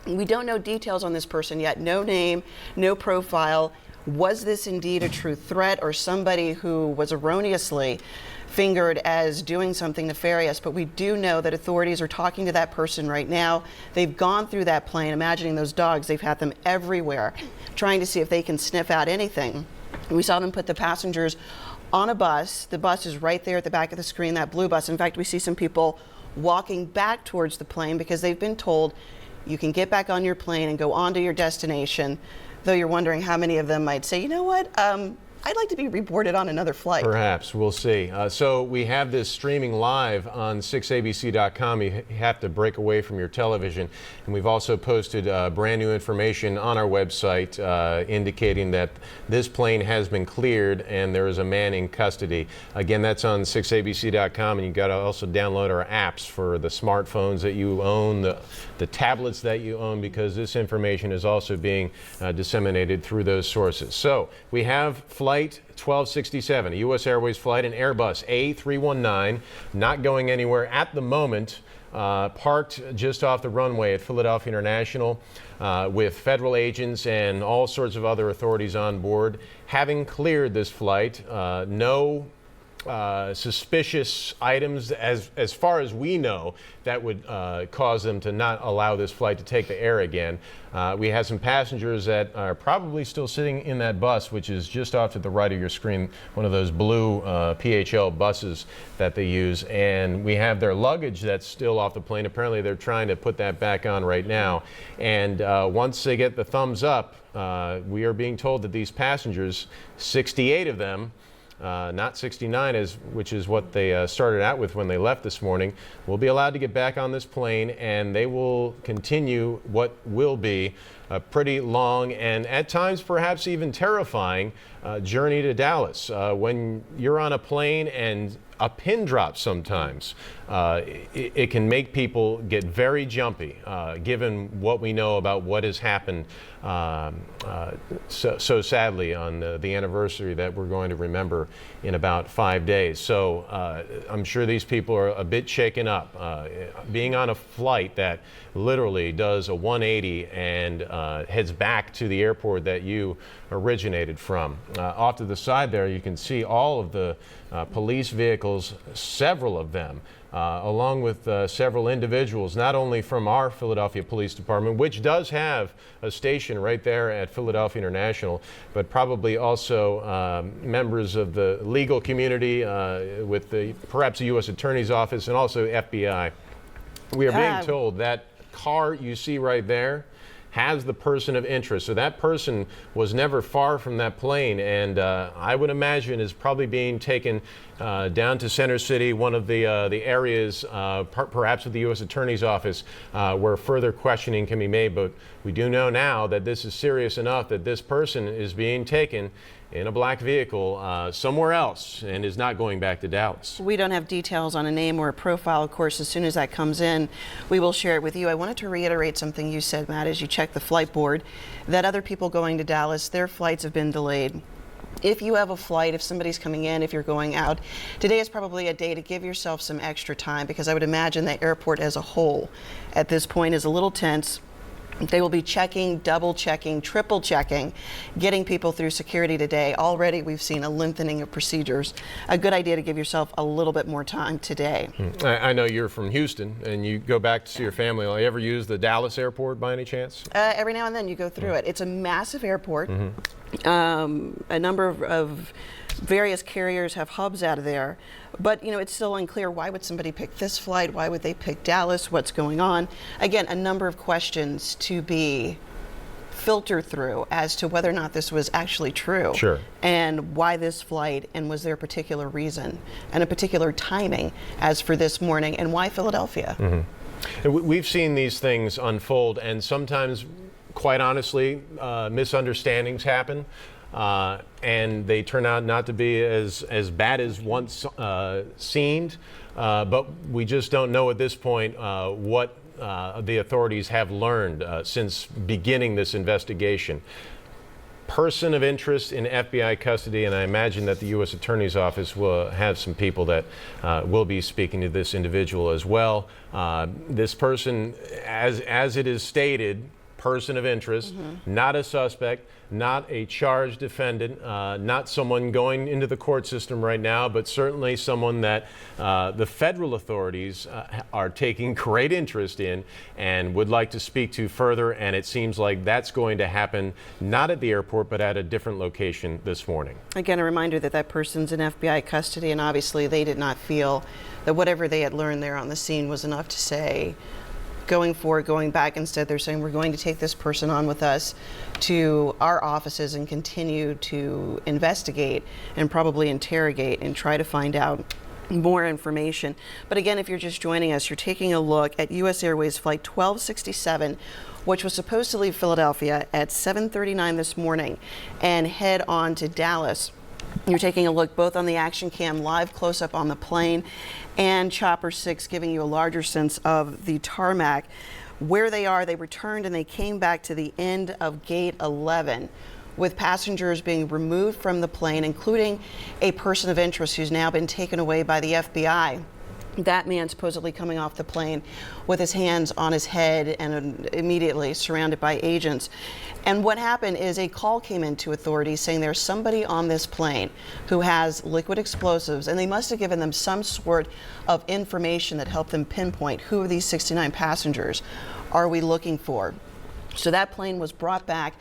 We don't know details on this person yet. No name, no profile. Was this indeed a true threat or somebody who was erroneously fingered as doing something nefarious? But we do know that authorities are talking to that person right now. They've gone through that plane, imagining those dogs, they've had them everywhere, trying to see if they can sniff out anything. We saw them put the passengers on a bus. The bus is right there at the back of the screen, that blue bus. In fact, we see some people walking back towards the plane because they've been told you can get back on your plane and go on to your destination, though you're wondering how many of them might say, you know what, I'd like to be reboarded on another flight. Perhaps. We'll see. So we have this streaming live on 6abc.com. You have to break away from your television. And we've also posted brand new information on our website indicating that this plane has been cleared and there is a man in custody. Again, that's on 6abc.com, and you've got to also download our apps for the smartphones that you own, the tablets that you own, because this information is also being disseminated through those sources. So we have Flight 1267, a U.S. Airways flight, an Airbus A319, not going anywhere at the moment, parked just off the runway at Philadelphia International with federal agents and all sorts of other authorities on board. Having cleared this flight, no suspicious items as far as we know that would cause them to not allow this flight to take the air again. We have some passengers that are probably still sitting in that bus, which is just off to the right of your screen, one of those blue PHL buses that they use, and we have their luggage that's still off the plane. Apparently they're trying to put that back on right now, and once they get the thumbs up, we are being told that these passengers, 68 of them, not 69, which is what they started out with when they left this morning, will be allowed to get back on this plane, and they will continue what will be a pretty long and at times perhaps even terrifying journey to Dallas. When you're on a plane and a pin drop sometimes, it can make people get very jumpy, given what we know about what has happened so sadly on the anniversary that we're going to remember in about 5 days. So I'm sure these people are a bit shaken up. Being on a flight that literally does a 180 and heads back to the airport that you originated from. Off to the side there, you can see all of the police vehicles, several of them, along with several individuals, not only from our Philadelphia Police Department, which does have a station right there at Philadelphia International, but probably also members of the legal community with perhaps the U.S. Attorney's Office and also FBI. We are being told that car you see right there has the person of interest. So that person was never far from that plane, and I would imagine is probably being taken down to Center City, one of the areas, perhaps with the U.S. Attorney's Office, where further questioning can be made. But we do know now that this is serious enough that this person is being taken in a black vehicle somewhere else and is not going back to Dallas. We don't have details on a name or a profile. Of course, as soon as that comes in, we will share it with you. I wanted to reiterate something you said, Matt, as you check the flight board, that other people going to Dallas, their flights have been delayed. If you have a flight, if somebody's coming in, if you're going out, today is probably a day to give yourself some extra time, because I would imagine the airport as a whole at this point is a little tense. They will be checking, double checking, triple checking, getting people through security today. Already we've seen a lengthening of procedures. A good idea to give yourself a little bit more time today. I know you're from Houston and you go back to see your family. Will you ever use the Dallas airport by any chance? Every now and then you go through it. It's a massive airport. A number of various carriers have hubs out of there, but it's still unclear, why would somebody pick this flight? Why would they pick Dallas? What's going on? Again, a number of questions to be filtered through as to whether or not this was actually true. Sure. And why this flight, and was there a particular reason and a particular timing as for this morning, and why Philadelphia? And we've seen these things unfold, and sometimes, quite honestly, misunderstandings happen. And they turn out not to be as bad as once seemed, but we just don't know at this point what the authorities have learned since beginning this investigation. person of interest in FBI custody, and I imagine that the U.S. Attorney's Office will have some people that will be speaking to this individual as well. This person, as it is stated, person of interest, not a suspect, not a charged defendant, not someone going into the court system right now, but certainly someone that the federal authorities are taking great interest in and would like to speak to further. And it seems like that's going to happen not at the airport, but at a different location this morning. Again, a reminder that that person's in FBI custody, and obviously they did not feel that whatever they had learned there on the scene was enough to say going forward, going back. Instead, they're saying we're going to take this person on with us to our offices and continue to investigate and probably interrogate and try to find out more information. But again, if you're just joining us, you're taking a look at U.S. Airways Flight 1267, which was supposed to leave Philadelphia at 7:39 this morning and head on to Dallas. You're taking a look both on the action cam live close-up on the plane and Chopper 6 giving you a larger sense of the tarmac. Where they are, they returned and they came back to the end of gate 11 with passengers being removed from the plane, including a person of interest who's now been taken away by the FBI. That man supposedly coming off the plane with his hands on his head and immediately surrounded by agents. And what happened is a call came into authorities saying there's somebody on this plane who has liquid explosives, and they must have given them some sort of information that helped them pinpoint who of these 69 passengers are we looking for. So that plane was brought back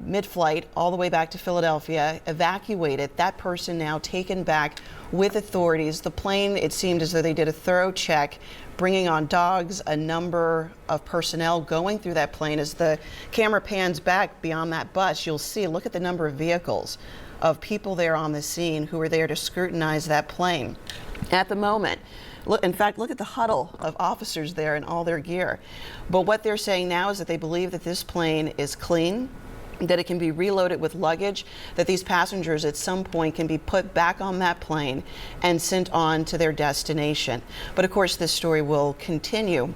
mid-flight all the way back to Philadelphia, evacuated. That person now taken back with authorities. The plane, it seemed as though they did a thorough check, bringing on dogs, a number of personnel going through that plane. As the camera pans back beyond that bus, you'll see, look at the number of vehicles of people there on the scene who were there to scrutinize that plane. At the moment, in fact, look at the huddle of officers there in all their gear. But what they're saying now is that they believe that this plane is clean, that it can be reloaded with luggage, that these passengers at some point can be put back on that plane and sent on to their destination. But of course, this story will continue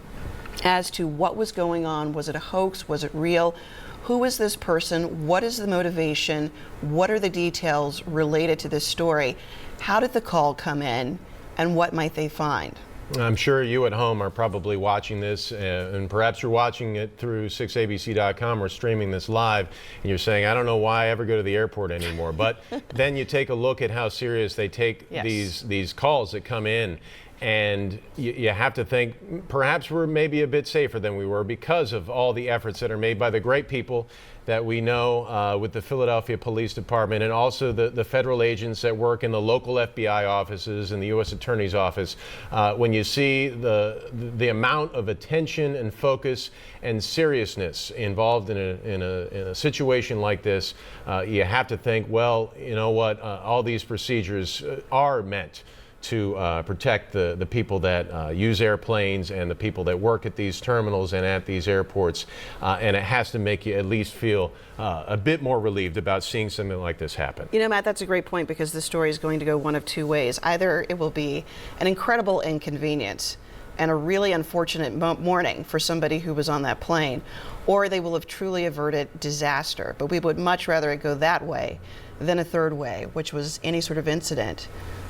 as to what was going on. Was it a hoax? Was it real? Who is this person? What is the motivation? What are the details related to this story? How did the call come in? And what might they find? I'm sure you at home are probably watching this, and perhaps you're watching it through 6abc.com or streaming this live, and you're saying, I don't know why I ever go to the airport anymore. But then you take a look at how serious they take these calls that come in, and you have to think perhaps we're maybe a bit safer than we were because of all the efforts that are made by the great people that we know with the Philadelphia Police Department, and also the federal agents that work in the local FBI offices and the U.S. Attorney's Office. When you see the amount of attention and focus and seriousness involved in a situation like this, you have to think, well, you know what, all these procedures are meant to protect the people that use airplanes and the people that work at these terminals and at these airports. And it has to make you at least feel a bit more relieved about seeing something like this happen. You know, Matt, that's a great point, because the story is going to go one of two ways. Either it will be an incredible inconvenience and a really unfortunate morning for somebody who was on that plane, or they will have truly averted disaster. But we would much rather it go that way than a third way, which was any sort of incident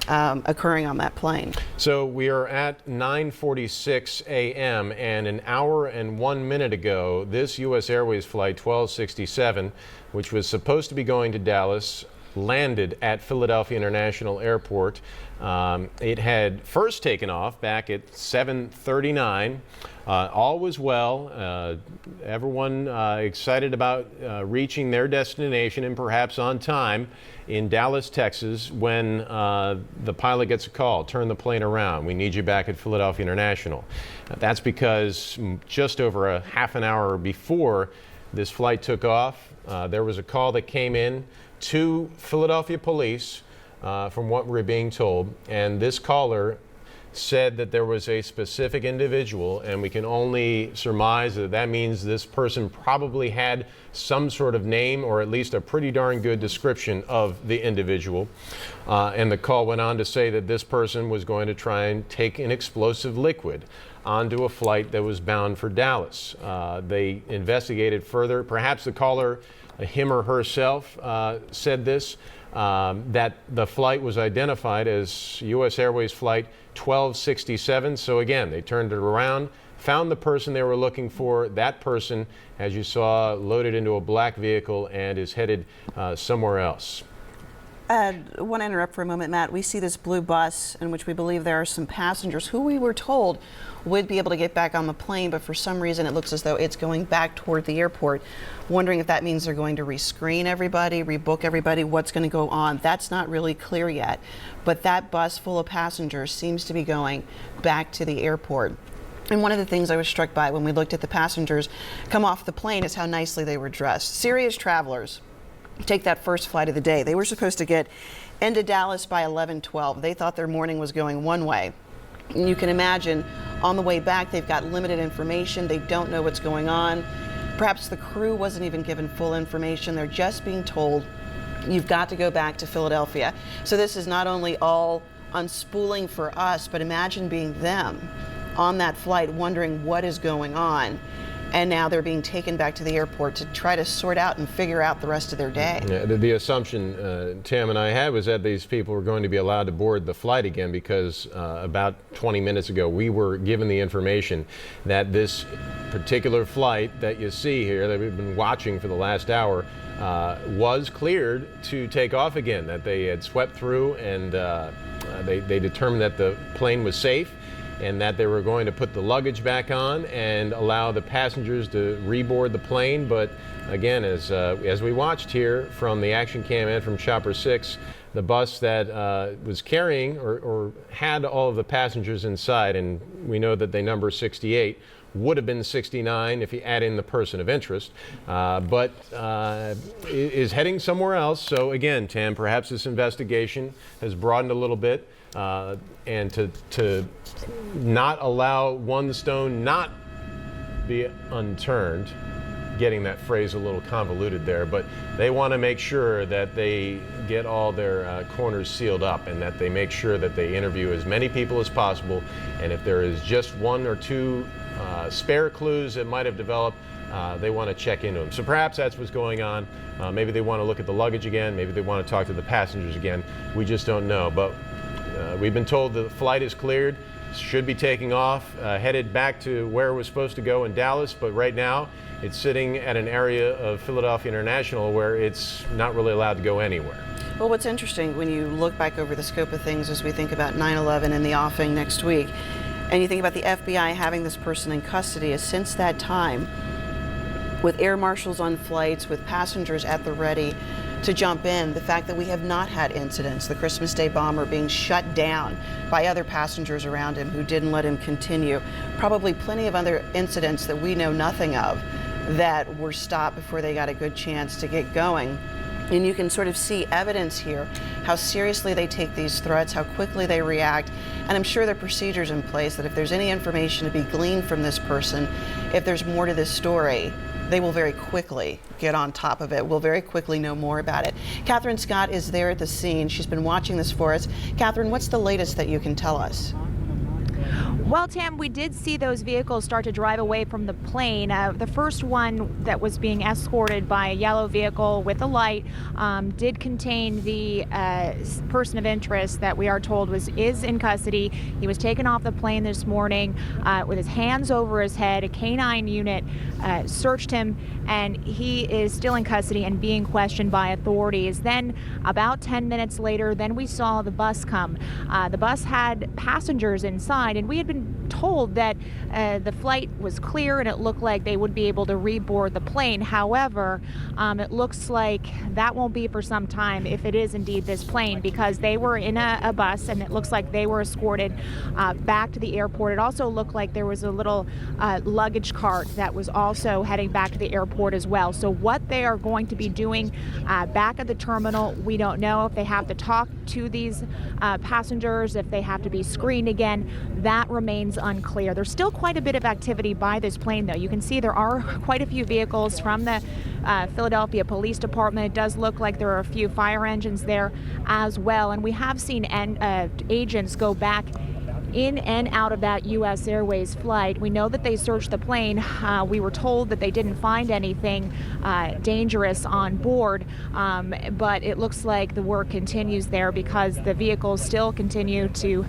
occurring on that plane. So we are at 9:46 a.m. and an hour and 1 minute ago, this U.S. Airways Flight 1267, which was supposed to be going to Dallas, landed at Philadelphia International Airport. It had first taken off back at 7:39. All was well. Everyone excited about reaching their destination and perhaps on time in Dallas, Texas, when the pilot gets a call, turn the plane around. We need you back at Philadelphia International. That's because just over a half an hour before this flight took off, there was a call that came in to Philadelphia police, from what we're being told, and this caller said that there was a specific individual, and we can only surmise that that means this person probably had some sort of name or at least a pretty darn good description of the individual. And the call went on to say that this person was going to try and take an explosive liquid onto a flight that was bound for Dallas. They investigated further. Perhaps the caller, him or herself, said this, that the flight was identified as U.S. Airways Flight 1267. So again, they turned it around, found the person they were looking for. That person, as you saw, loaded into a black vehicle and is headed somewhere else. I want to interrupt for a moment, Matt. We see this blue bus in which we believe there are some passengers who we were told would be able to get back on the plane, but for some reason it looks as though it's going back toward the airport. Wondering if that means they're going to rescreen everybody, rebook everybody, what's going to go on. That's not really clear yet. But that bus full of passengers seems to be going back to the airport. And one of the things I was struck by when we looked at the passengers come off the plane is how nicely they were dressed. Serious travelers take that first flight of the day. They were supposed to get into Dallas by 11:12. They thought their morning was going one way. And you can imagine on the way back, they've got limited information. They don't know what's going on. Perhaps the crew wasn't even given full information. They're just being told, you've got to go back to Philadelphia. So this is not only all unspooling for us, but imagine being them on that flight wondering what is going on. And now they're being taken back to the airport to try to sort out and figure out the rest of their day. Yeah, the assumption Tam and I had was that these people were going to be allowed to board the flight again because about 20 minutes ago we were given the information that this particular flight that you see here that we've been watching for the last hour was cleared to take off again, that they had swept through and they determined that the plane was safe, and that they were going to put the luggage back on and allow the passengers to reboard the plane. But again, as we watched here from the action cam and from Chopper 6, the bus that was carrying or had all of the passengers inside, and we know that they number 68, would have been 69 if you add in the person of interest, but is heading somewhere else. So again, Tam, perhaps this investigation has broadened a little bit, and to not allow one stone not be unturned, getting that phrase a little convoluted there, but they want to make sure that they get all their corners sealed up and that they make sure that they interview as many people as possible, and if there is just one or two spare clues that might have developed, they want to check into them. So perhaps that's what's going on. Maybe they want to look at the luggage again, maybe they want to talk to the passengers again. We just don't know, but we've been told the flight is cleared, should be taking off, headed back to where it was supposed to go in Dallas, but right now it's sitting at an area of Philadelphia International where it's not really allowed to go anywhere. Well, what's interesting when you look back over the scope of things as we think about 9/11 and the offing next week, and you think about the FBI having this person in custody, is since that time, with air marshals on flights, with passengers at the ready to jump in, the fact that we have not had incidents, the Christmas Day bomber being shut down by other passengers around him who didn't let him continue, probably plenty of other incidents that we know nothing of that were stopped before they got a good chance to get going. And you can sort of see evidence here, how seriously they take these threats, how quickly they react. And I'm sure there are procedures in place that if there's any information to be gleaned from this person, if there's more to this story, they will very quickly get on top of it. We'll very quickly know more about it. Catherine Scott is there at the scene. She's been watching this for us. Catherine, what's the latest that you can tell us? Well, Tam, we did see those vehicles start to drive away from the plane. The first one that was being escorted by a yellow vehicle with a light did contain the person of interest that we are told is in custody. He was taken off the plane this morning with his hands over his head. A canine unit searched him, and he is still in custody and being questioned by authorities. Then about 10 minutes later, then we saw the bus come. The bus had passengers inside, and we had been told that the flight was clear and it looked like they would be able to reboard the plane. However, it looks like that won't be for some time if it is indeed this plane, because they were in a bus and it looks like they were escorted back to the airport. It also looked like there was a little luggage cart that was also heading back to the airport as well. So what they are going to be doing back at the terminal, we don't know. If they have to talk to these passengers, if they have to be screened again, that remains unclear. There's still quite a bit of activity by this plane, though. You can see there are quite a few vehicles from the Philadelphia Police Department. It does look like there are a few fire engines there as well. And we have seen agents go back in and out of that U.S. Airways flight. We know that they searched the plane. We were told that they didn't find anything dangerous on board, but it looks like the work continues there because the vehicles still continue to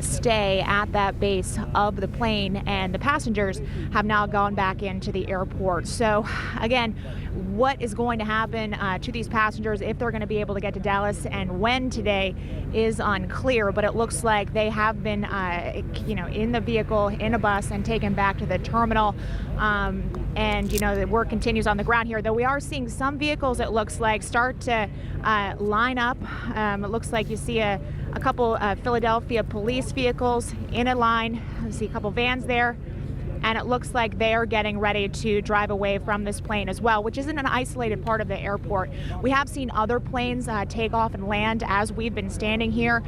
stay at that base of the plane, and the passengers have now gone back into the airport. So again, what is going to happen to these passengers, if they're going to be able to get to Dallas and when today, is unclear, but it looks like they have been in the vehicle, in a bus, and taken back to the terminal. And the work continues on the ground here, though we are seeing some vehicles, it looks like, start to line up. It looks like you see a couple Philadelphia police vehicles in a line. You see a couple vans there. And it looks like they are getting ready to drive away from this plane as well, which isn't an isolated part of the airport. We have seen other planes take off and land as we've been standing here.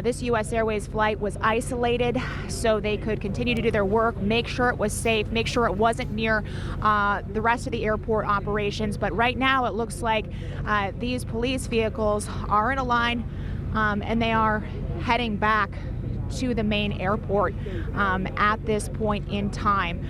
This U.S. Airways flight was isolated so they could continue to do their work, make sure it was safe, make sure it wasn't near the rest of the airport operations. But right now it looks like these police vehicles are in a line and they are heading back to the main airport at this point in time.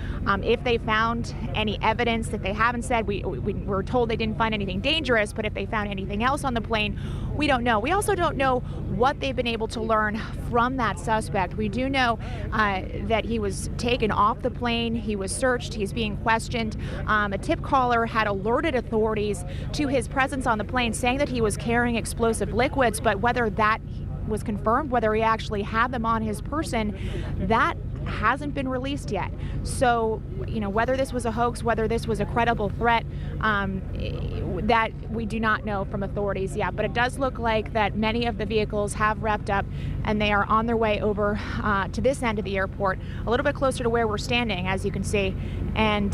If they found any evidence that they haven't said, we were told they didn't find anything dangerous, but if they found anything else on the plane, we don't know. We also don't know what they've been able to learn from that suspect. We do know that he was taken off the plane, he was searched, he's being questioned. A tip caller had alerted authorities to his presence on the plane, saying that he was carrying explosive liquids, but whether that was confirmed, whether he actually had them on his person, that hasn't been released yet. So, whether this was a hoax, whether this was a credible threat, that we do not know from authorities yet. But it does look like that many of the vehicles have wrapped up and they are on their way over to this end of the airport, a little bit closer to where we're standing, as you can see. And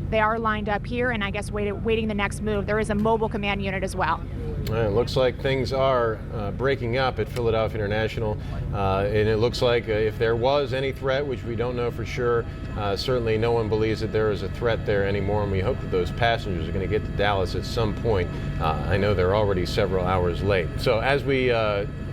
they are lined up here and I guess waiting the next move. There is a mobile command unit as well. It looks like things are breaking up at Philadelphia International, and it looks like if there was any threat, which we don't know for sure, certainly no one believes that there is a threat there anymore, and we hope that those passengers are going to get to Dallas at some point. I know they're already several hours late. So as we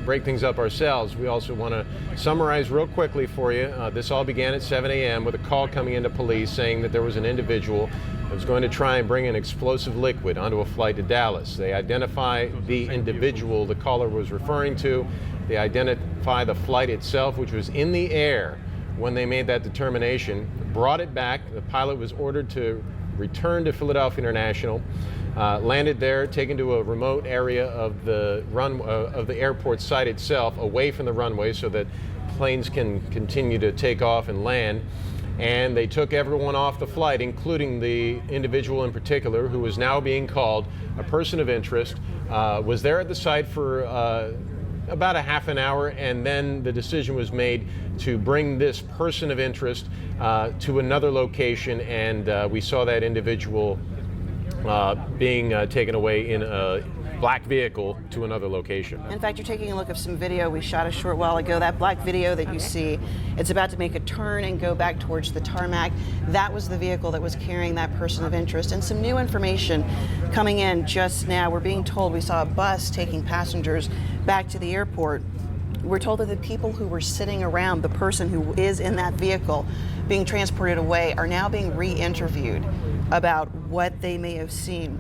break things up ourselves, we also want to summarize real quickly for you. This all began at 7 a.m. with a call coming into police saying that there was an individual that was going to try and bring an explosive liquid onto a flight to Dallas. They identify the individual the caller was referring to. They identify the flight itself, which was in the air when they made that determination, brought it back. The pilot was ordered to return to Philadelphia International, landed there, taken to a remote area of the airport site itself, away from the runway so that planes can continue to take off and land. And they took everyone off the flight, including the individual in particular, who is now being called a person of interest, was there at the site for about a half an hour, and then the decision was made to bring this person of interest to another location, and we saw that individual being taken away in a black vehicle to another location. In fact, you're taking a look at some video we shot a short while ago. That black video that you see, it's about to make a turn and go back towards the tarmac. That was the vehicle that was carrying that person of interest. And some new information coming in just now. We're being told we saw a bus taking passengers back to the airport. We're told that the people who were sitting around the person who is in that vehicle being transported away are now being re-interviewed about what they may have seen.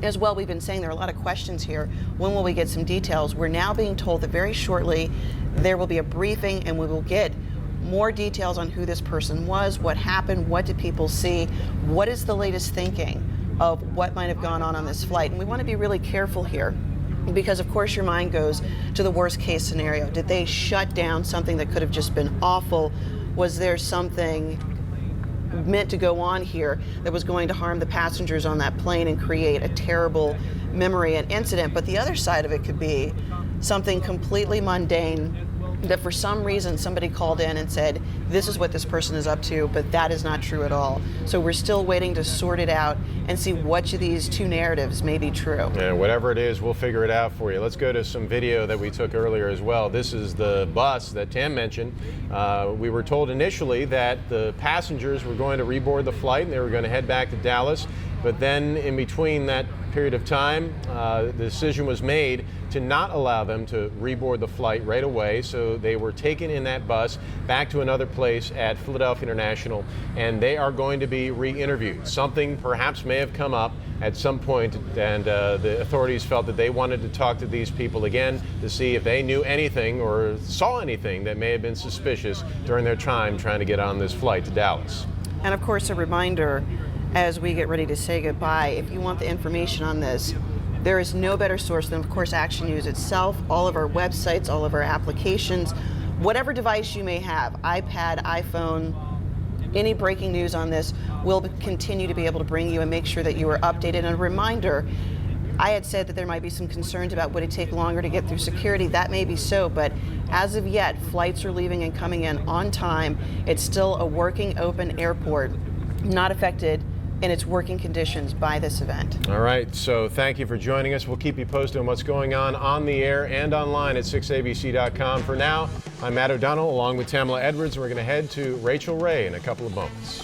As well, we've been saying there are a lot of questions here. When will we get some details? We're now being told that very shortly there will be a briefing and we will get more details on who this person was, what happened, what did people see, what is the latest thinking of what might have gone on this flight. And we want to be really careful here because, of course, your mind goes to the worst case scenario. Did they shut down something that could have just been awful? Was there something meant to go on here that was going to harm the passengers on that plane and create a terrible memory and incident? But the other side of it could be something completely mundane, that for some reason somebody called in and said, this is what this person is up to, but that is not true at all. So we're still waiting to sort it out and see which of these two narratives may be true. And whatever it is, we'll figure it out for you. Let's go to some video that we took earlier as well. This is the bus that Tam mentioned. We were told initially that the passengers were going to reboard the flight and they were going to head back to Dallas. But then in between that period of time, the decision was made to not allow them to reboard the flight right away. So they were taken in that bus back to another place at Philadelphia International, and they are going to be re-interviewed. Something perhaps may have come up at some point, and the authorities felt that they wanted to talk to these people again to see if they knew anything or saw anything that may have been suspicious during their time trying to get on this flight to Dallas. And of course, a reminder as we get ready to say goodbye, if you want the information on this, there is no better source than, of course, Action News itself, all of our websites, all of our applications, whatever device you may have, iPad, iPhone, any breaking news on this, we'll continue to be able to bring you and make sure that you are updated. And a reminder, I had said that there might be some concerns about would it take longer to get through security. That may be so, but as of yet, flights are leaving and coming in on time. It's still a working, open airport, not affected in its working conditions by this event. All right, so thank you for joining us. We'll keep you posted on what's going on the air and online at 6abc.com. For now, I'm Matt O'Donnell along with Tamala Edwards, and we're going to head to Rachel Ray in a couple of moments.